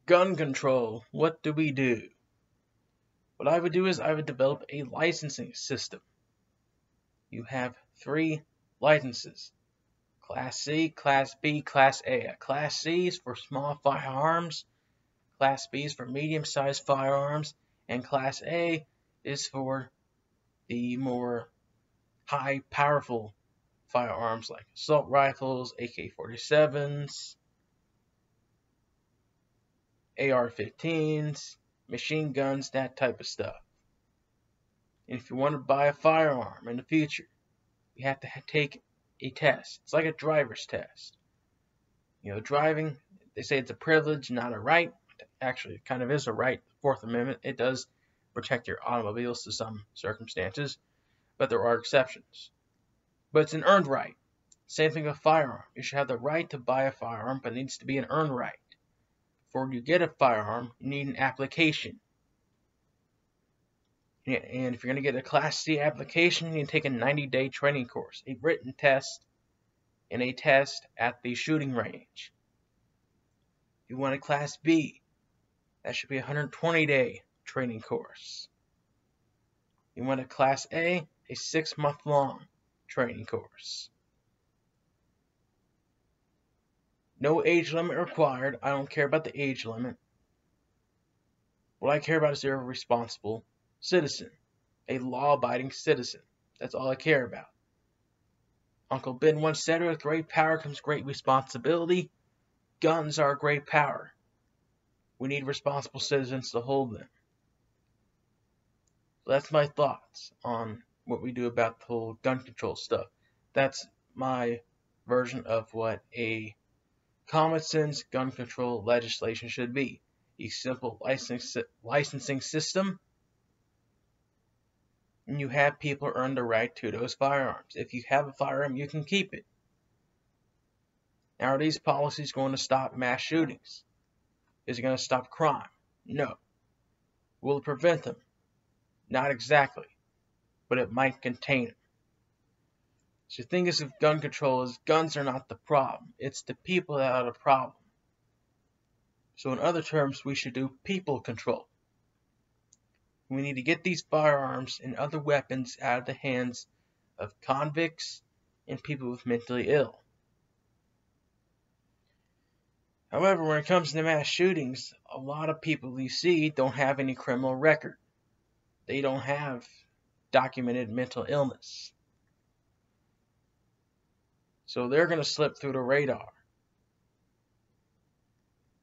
Gun control. What do we do? What I would do is I would develop a licensing system. You have 3 licenses: Class C, Class B, Class A. Class C is for small firearms, Class B is for medium-sized firearms, and Class A is for the more high, powerful firearms like assault rifles, AK-47s, AR-15s, machine guns, that type of stuff. And if you want to buy a firearm in the future, you have to take a test. It's like a driver's test. Driving, they say it's a privilege, not a right. Actually, it kind of is a right. The Fourth Amendment, it does protect your automobiles to some circumstances, but there are exceptions. But it's an earned right. Same thing with firearm. You should have the right to buy a firearm, but it needs to be an earned right. Before you get a firearm, you need an application. And if you're going to get a Class C application, you need to take a 90-day training course, a written test, and a test at the shooting range. If you want a Class B, that should be a 120-day training course. You want a Class A, a 6-month-long training course. No age limit required. I don't care about the age limit. What I care about is you're a responsible citizen, a law-abiding citizen. That's all I care about. Uncle Ben once said, with great power comes great responsibility. Guns are great power. We need responsible citizens to hold them. So that's my thoughts on what we do about the whole gun control stuff. That's my version of what a common sense gun control legislation should be. A simple licensing system, and you have people earn the right to those firearms. If you have a firearm, you can keep it. Now, are these policies going to stop mass shootings? Is it going to stop crime? No. Will it prevent them? Not exactly, but it might contain them. So the thing is with gun control is guns are not the problem. It's the people that are the problem. So in other terms, we should do people control. We need to get these firearms and other weapons out of the hands of convicts and people with mentally ill. However, when it comes to mass shootings, a lot of people you see don't have any criminal record. They don't have documented mental illness. So they're going to slip through the radar.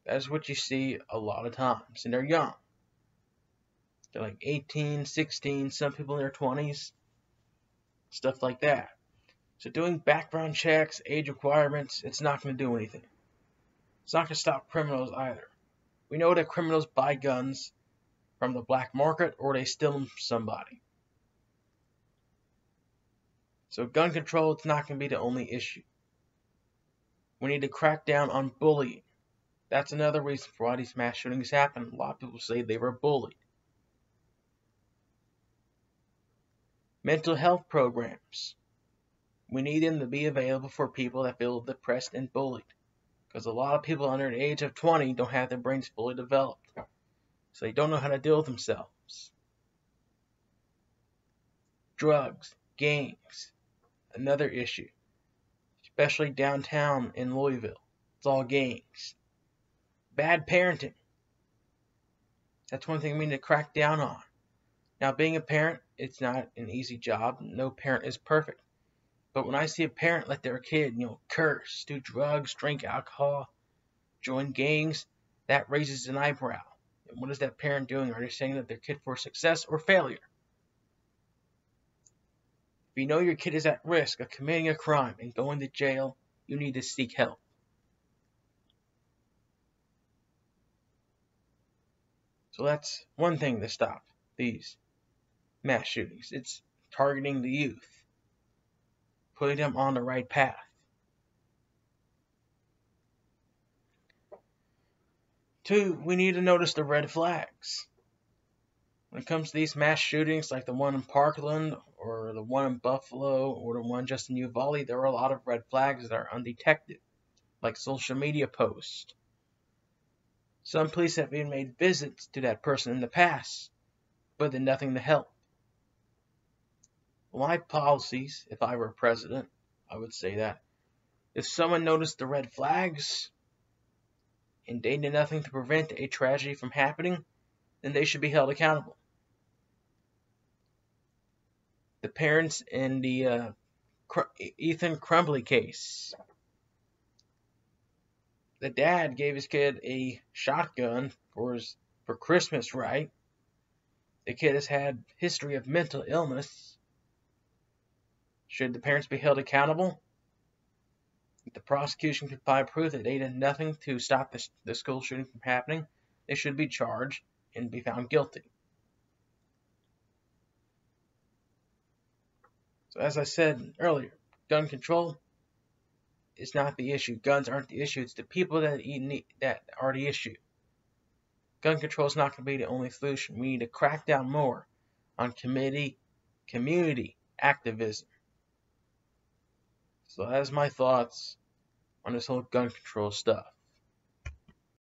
That's what you see a lot of times. And they're young. They're like 18, 16, some people in their 20s. Stuff like that. So doing background checks, age requirements, it's not going to do anything. It's not going to stop criminals either. We know that criminals buy guns from the black market or they steal them from somebody. So gun control, it's not going to be the only issue. We need to crack down on bullying. That's another reason for why these mass shootings happen. A lot of people say they were bullied. Mental health programs. We need them to be available for people that feel depressed and bullied. Because a lot of people under the age of 20 don't have their brains fully developed. So they don't know how to deal with themselves. Drugs, gangs, another issue. Especially downtown in Louisville. It's all gangs. Bad parenting. That's one thing we need to crack down on. Now, being a parent, it's not an easy job. No parent is perfect. But when I see a parent let their kid, curse, do drugs, drink alcohol, join gangs, that raises an eyebrow. And what is that parent doing? Are they saying that their kid for success or failure? If you know your kid is at risk of committing a crime and going to jail, you need to seek help. So that's one thing to stop these mass shootings. It's targeting the youth, putting them on the right path. Two, we need to notice the red flags. When it comes to these mass shootings, like the one in Parkland, or the one in Buffalo, or the one just in Uvalde, there are a lot of red flags that are undetected, like social media posts. Some police have even made visits to that person in the past, but did nothing to help. My policies, if I were president, I would say that if someone noticed the red flags and they did nothing to prevent a tragedy from happening, then they should be held accountable. The parents in the Ethan Crumbley case. The dad gave his kid a shotgun for Christmas, right? The kid has had history of mental illness. Should the parents be held accountable? If the prosecution could find proof that they did nothing to stop the school shooting from happening, they should be charged and be found guilty. So as I said earlier, gun control is not the issue. Guns aren't the issue. It's the people that are the issue. Gun control is not going to be the only solution. We need to crack down more on community activism. So that's my thoughts on this whole gun control stuff.